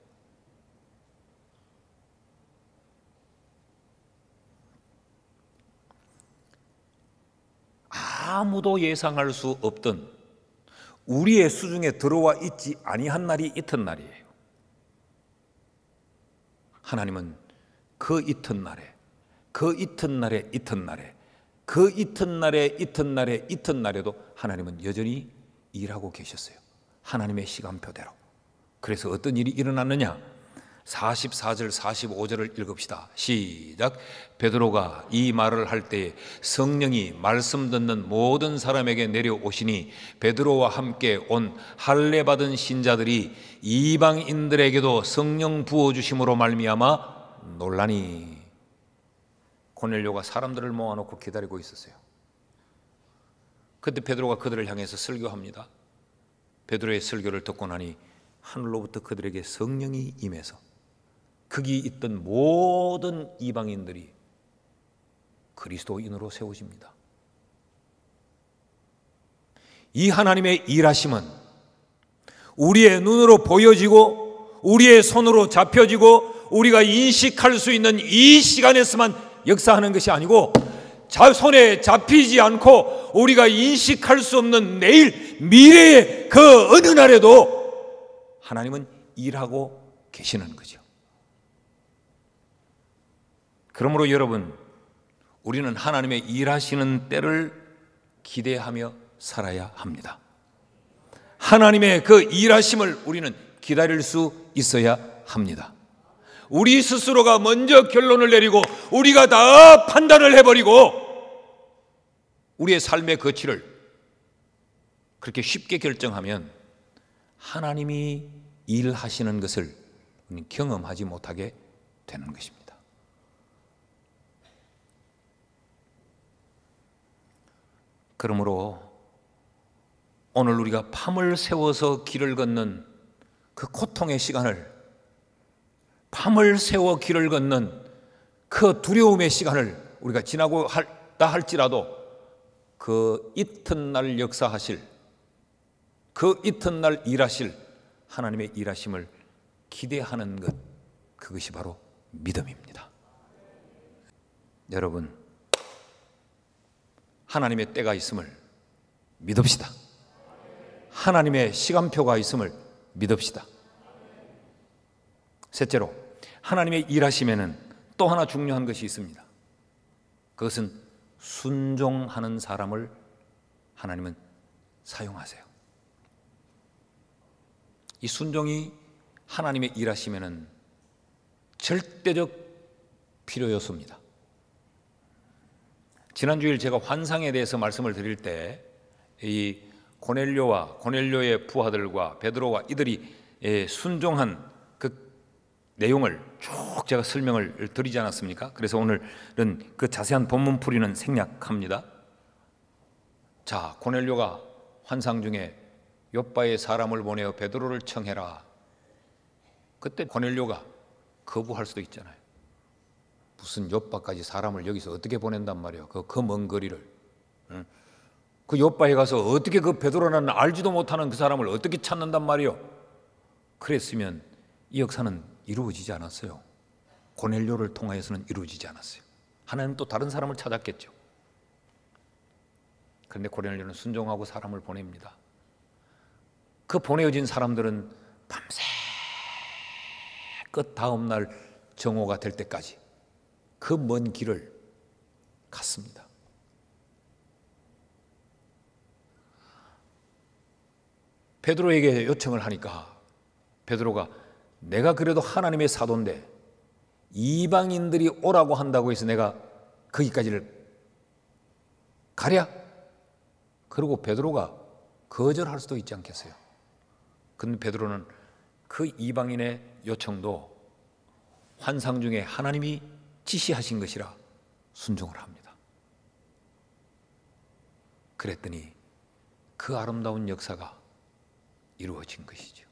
아무도 예상할 수 없던 우리의 수중에 들어와 있지 아니한 날이 이튿날이에요. 하나님은 그 이튿날에, 그 이튿날에 이튿날에, 그 이튿날에 이튿날에 이튿날에도 하나님은 여전히 일하고 계셨어요. 하나님의 시간표대로. 그래서 어떤 일이 일어났느냐? 44절 45절을 읽읍시다. 시작. 베드로가 이 말을 할 때에 성령이 말씀 듣는 모든 사람에게 내려오시니 베드로와 함께 온 할례 받은 신자들이 이방인들에게도 성령 부어주심으로 말미암아 놀라니. 고넬료가 사람들을 모아놓고 기다리고 있었어요. 그때 베드로가 그들을 향해서 설교합니다. 베드로의 설교를 듣고 나니 하늘로부터 그들에게 성령이 임해서 거기 있던 모든 이방인들이 그리스도인으로 세워집니다. 이 하나님의 일하심은 우리의 눈으로 보여지고 우리의 손으로 잡혀지고 우리가 인식할 수 있는 이 시간에서만 역사하는 것이 아니고 손에 잡히지 않고 우리가 인식할 수 없는 내일 미래의 그 어느 날에도 하나님은 일하고 계시는 거죠. 그러므로 여러분, 우리는 하나님의 일하시는 때를 기대하며 살아야 합니다. 하나님의 그 일하심을 우리는 기다릴 수 있어야 합니다. 우리 스스로가 먼저 결론을 내리고 우리가 다 판단을 해버리고 우리의 삶의 거취를 그렇게 쉽게 결정하면 하나님이 일하시는 것을 경험하지 못하게 되는 것입니다. 그러므로 오늘 우리가 밤을 새워서 길을 걷는 그 고통의 시간을, 밤을 새워 길을 걷는 그 두려움의 시간을 우리가 지나고 한다 할지라도 그 이튿날 역사하실, 그 이튿날 일하실 하나님의 일하심을 기대하는 것, 그것이 바로 믿음입니다. 여러분, 하나님의 때가 있음을 믿읍시다. 하나님의 시간표가 있음을 믿읍시다. 셋째로, 하나님의 일하심에는 또 하나 중요한 것이 있습니다. 그것은 순종하는 사람을 하나님은 사용하세요. 이 순종이 하나님의 일하심에는 절대적 필요 요소입니다. 지난주일 제가 환상에 대해서 말씀을 드릴 때 이 고넬료와 고넬료의 부하들과 베드로와 이들이 순종한 그 내용을 쭉 제가 설명을 드리지 않았습니까? 그래서 오늘은 그 자세한 본문풀이는 생략합니다. 자, 고넬료가 환상 중에 욥바에 사람을 보내어 베드로를 청해라. 그때 고넬료가 거부할 수도 있잖아요. 무슨 욥바까지 사람을 여기서 어떻게 보낸단 말이에요. 그 먼 거리를. 그 욥바에 가서 어떻게 그 베드로라는 알지도 못하는 그 사람을 어떻게 찾는단 말이에요. 그랬으면 이 역사는 이루어지지 않았어요. 고넬료를 통하여서는 이루어지지 않았어요. 하나님은 또 다른 사람을 찾았겠죠. 그런데 고넬료는 순종하고 사람을 보냅니다. 그 보내어진 사람들은 밤새 끝 다음 날 정오가 될 때까지 그 먼 길을 갔습니다. 베드로에게 요청을 하니까 베드로가 내가 그래도 하나님의 사도인데 이방인들이 오라고 한다고 해서 내가 거기까지를 가랴? 그리고 베드로가 거절할 수도 있지 않겠어요? 근데 베드로는 그 이방인의 요청도 환상 중에 하나님이 지시하신 것이라 순종을 합니다. 그랬더니 그 아름다운 역사가 이루어진 것이죠.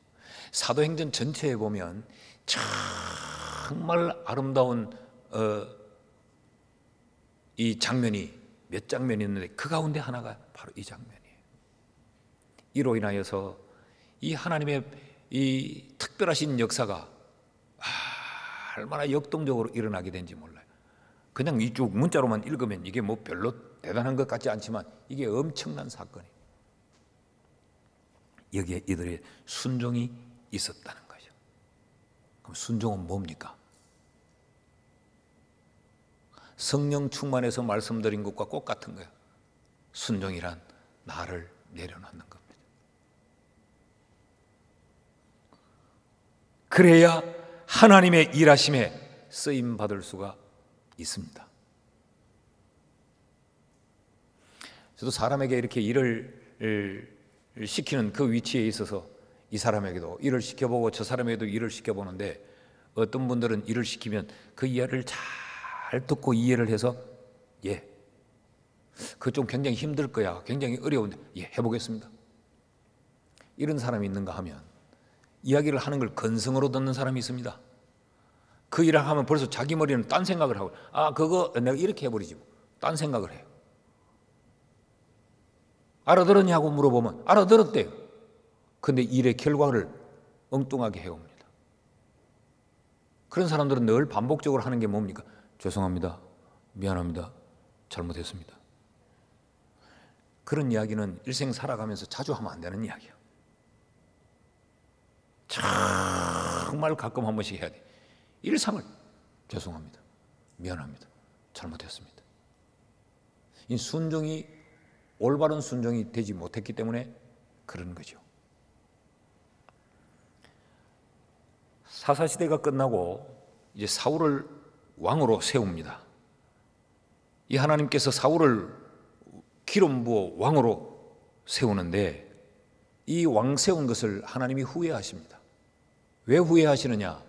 사도행전 전체에 보면 정말 아름다운 이 장면이 몇 장면이 있는데 그 가운데 하나가 바로 이 장면이에요. 이로 인하여서 이 하나님의 이 특별하신 역사가 얼마나 역동적으로 일어나게 된지 몰라요. 그냥 이쪽 문자로만 읽으면 이게 뭐 별로 대단한 것 같지 않지만 이게 엄청난 사건이에요. 여기에 이들의 순종이 있었다는 거죠. 그럼 순종은 뭡니까? 성령 충만해서 말씀드린 것과 똑같은 거예요. 순종이란 나를 내려놓는 겁니다. 그래야 하나님의 일하심에 쓰임 받을 수가 있습니다. 저도 사람에게 이렇게 일을 시키는 그 위치에 있어서 이 사람에게도 일을 시켜보고 저 사람에게도 일을 시켜보는데 어떤 분들은 일을 시키면 그 이해를 잘 듣고 이해를 해서 그거 좀 굉장히 힘들 거야, 굉장히 어려운데 해보겠습니다. 이런 사람이 있는가 하면 이야기를 하는 걸 건성으로 듣는 사람이 있습니다. 그 일을 하면 벌써 자기 머리는 딴 생각을 하고 그거 내가 이렇게 해버리지 딴 생각을 해요. 알아들었냐고 물어보면 알아들었대요. 근데 일의 결과를 엉뚱하게 해옵니다. 그런 사람들은 늘 반복적으로 하는 게 뭡니까? 죄송합니다. 미안합니다. 잘못했습니다. 그런 이야기는 일생 살아가면서 자주 하면 안 되는 이야기야. 정말 가끔 한 번씩 해야 돼. 일상을 죄송합니다. 미안합니다. 잘못했습니다. 이 순종이 올바른 순종이 되지 못했기 때문에 그런 거죠. 사사시대가 끝나고 이제 사울을 왕으로 세웁니다. 이 하나님께서 사울을 기름 부어 왕으로 세우는데 이 왕 세운 것을 하나님이 후회하십니다. 왜 후회하시느냐?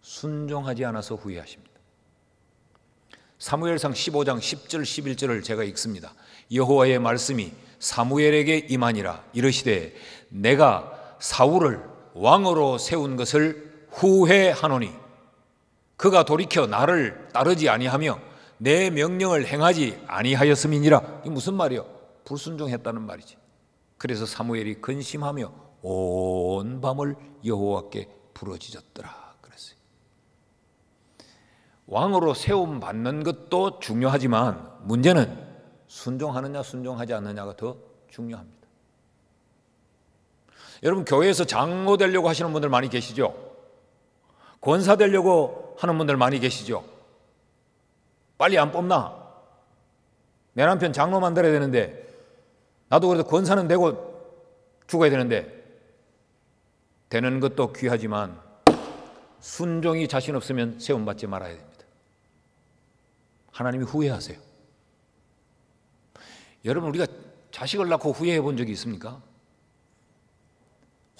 순종하지 않아서 후회하십니다. 사무엘상 15장 10절 11절을 제가 읽습니다. 여호와의 말씀이 사무엘에게 임하니라. 이르시되 내가 사울을 왕으로 세운 것을 후회하노니 그가 돌이켜 나를 따르지 아니하며 내 명령을 행하지 아니하였음이니라. 이게 무슨 말이요? 불순종했다는 말이지. 그래서 사무엘이 근심하며 온 밤을 여호와께 부르짖었더라 그랬어요. 왕으로 세움 받는 것도 중요하지만 문제는 순종하느냐 순종하지 않느냐가 더 중요합니다. 여러분, 교회에서 장로 되려고 하시는 분들 많이 계시죠? 권사 되려고 하는 분들 많이 계시죠? 빨리 안 뽑나? 내 남편 장로 만들어야 되는데 나도 그래도 권사는 되고 죽어야 되는데, 되는 것도 귀하지만 순종이 자신 없으면 세움받지 말아야 됩니다. 하나님이 후회하세요. 여러분, 우리가 자식을 낳고 후회해 본 적이 있습니까?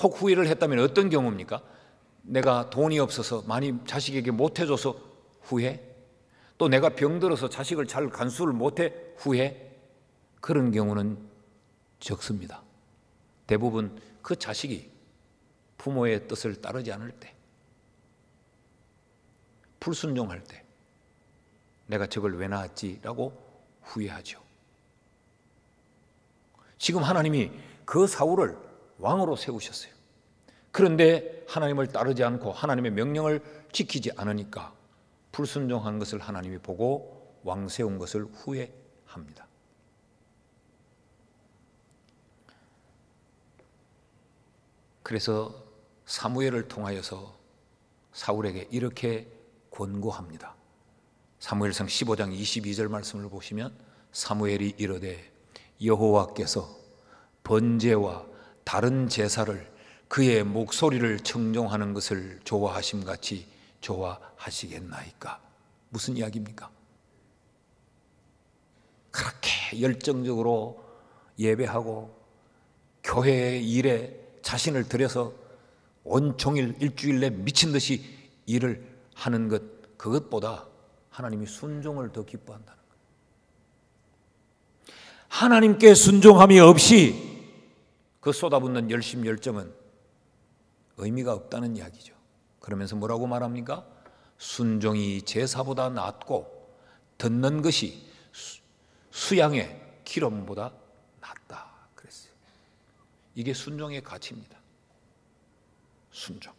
혹 후회를 했다면 어떤 경우입니까? 내가 돈이 없어서 많이 자식에게 못해줘서 후회? 또 내가 병들어서 자식을 잘 간수를 못해 후회? 그런 경우는 적습니다. 대부분 그 자식이 부모의 뜻을 따르지 않을 때, 불순종할 때 내가 저걸 왜 낳았지라고 후회하죠. 지금 하나님이 그 사울을 왕으로 세우셨어요. 그런데 하나님을 따르지 않고 하나님의 명령을 지키지 않으니까 불순종한 것을 하나님이 보고 왕 세운 것을 후회합니다. 그래서 사무엘을 통하여서 사울에게 이렇게 권고합니다. 사무엘상 15장 22절 말씀을 보시면 사무엘이 이르되 여호와께서 번제와 다른 제사를 그의 목소리를 청종하는 것을 좋아하심같이 좋아하시겠나이까? 무슨 이야기입니까? 그렇게 열정적으로 예배하고 교회의 일에 자신을 들여서 온종일 일주일 내 미친 듯이 일을 하는 것, 그것보다 하나님이 순종을 더 기뻐한다는 거예요. 하나님께 순종함이 없이 그 쏟아붓는 열심 열정은 의미가 없다는 이야기죠. 그러면서 뭐라고 말합니까? 순종이 제사보다 낫고 듣는 것이 수양의 기름보다 낫다 그랬어요. 이게 순종의 가치입니다. 순종.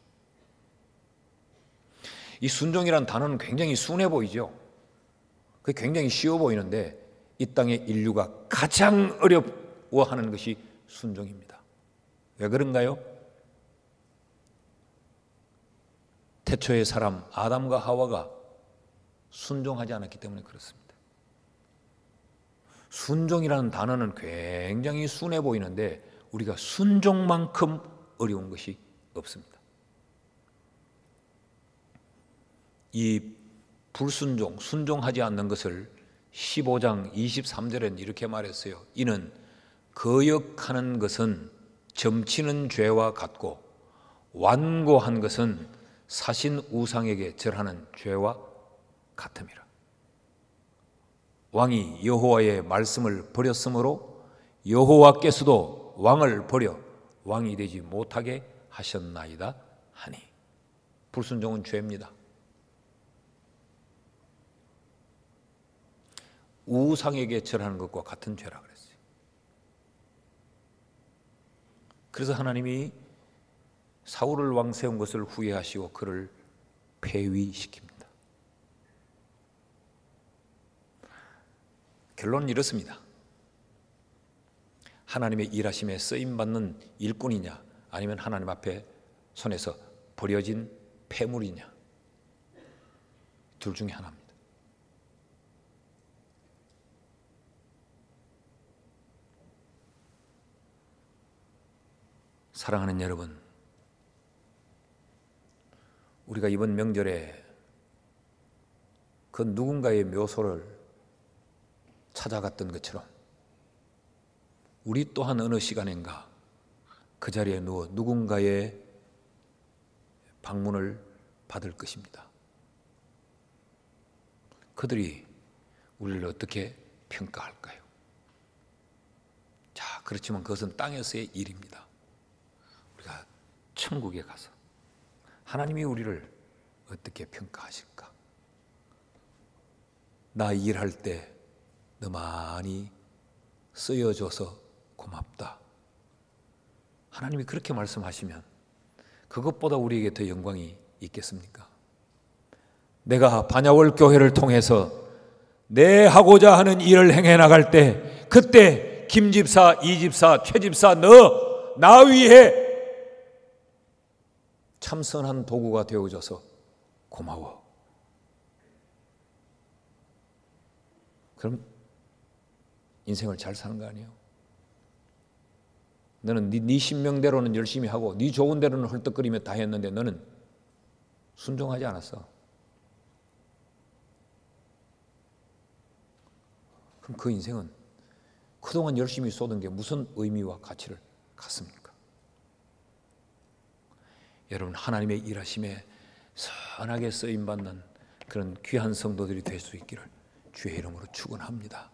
이 순종이란 단어는 굉장히 순해 보이죠. 그게 굉장히 쉬워 보이는데 이 땅의 인류가 가장 어려워하는 것이 순종입니다. 왜 그런가요? 태초의 사람 아담과 하와가 순종하지 않았기 때문에 그렇습니다. 순종이라는 단어는 굉장히 순해 보이는데 우리가 순종만큼 어려운 것이 없습니다. 이 불순종, 순종하지 않는 것을 15장 23절엔 이렇게 말했어요. 이는 거역하는 것은 점치는 죄와 같고 완고한 것은 사신 우상에게 절하는 죄와 같음이라. 왕이 여호와의 말씀을 버렸으므로 여호와께서도 왕을 버려 왕이 되지 못하게 하셨나이다 하니. 불순종은 죄입니다. 우상에게 절하는 것과 같은 죄라 그랬어요. 그래서 하나님이 사울을 왕 세운 것을 후회하시고 그를 폐위시킵니다. 결론은 이렇습니다. 하나님의 일하심에 쓰임받는 일꾼이냐, 아니면 하나님 앞에 손에서 버려진 폐물이냐, 둘 중에 하나입니다. 사랑하는 여러분, 우리가 이번 명절에 그 누군가의 묘소를 찾아갔던 것처럼 우리 또한 어느 시간인가 그 자리에 누워 누군가의 방문을 받을 것입니다. 그들이 우리를 어떻게 평가할까요? 자, 그렇지만 그것은 땅에서의 일입니다. 우리가 천국에 가서 하나님이 우리를 어떻게 평가하실까? 나 일할 때 너 많이 쓰여줘서 고맙다. 하나님이 그렇게 말씀하시면 그것보다 우리에게 더 영광이 있겠습니까? 내가 반야월 교회를 통해서 내 하고자 하는 일을 행해 나갈 때 그때 김 집사, 이 집사, 최 집사 너 나 위해 참 선한 도구가 되어줘서 고마워. 그럼 인생을 잘 사는 거 아니에요? 너는 네 신명대로는 열심히 하고 네 좋은 대로는 헐떡거리며 다 했는데 너는 순종하지 않았어. 그럼 그 인생은 그동안 열심히 쏟은 게 무슨 의미와 가치를 갖습니까? 여러분, 하나님의 일하심에 선하게 쓰임받는 그런 귀한 성도들이 될 수 있기를 주의 이름으로 축원합니다.